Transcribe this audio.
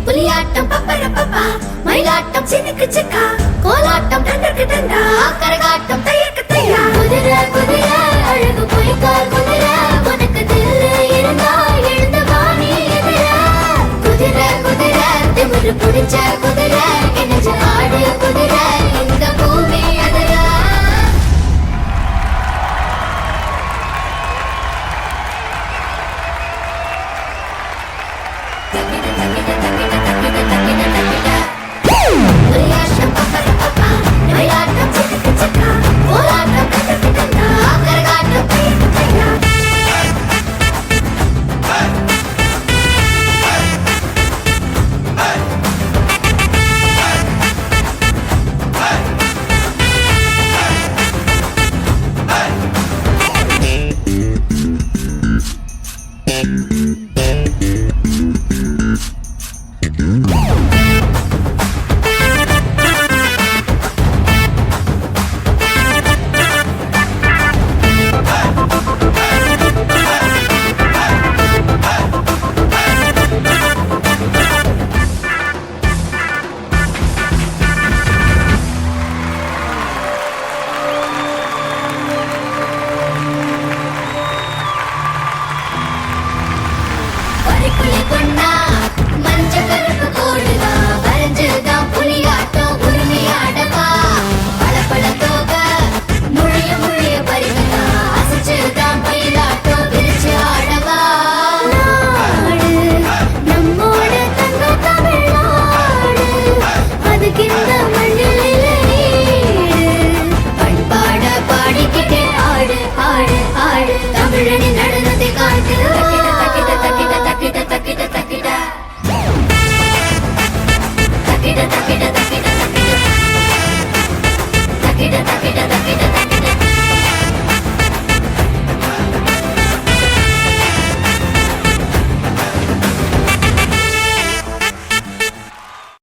புலியாட்டம் பப்பரப்பப்பா, மயிலாட்டம் சினுக்கு சிக்கா, கோலாட்டம் டண்டக்கு டண்டா, கரகாட்டம் தையக்கு தையா. குதிரை குதிரை அழகு பொய்க்கால் குதிரை, உனக்கு தில்லு இருந்தா எழுந்த வாணி எதிர. குதிரை குதிரை திமிரு புடிச்ச குதிரை, இணைஞ்ச ஆடு குதிரை.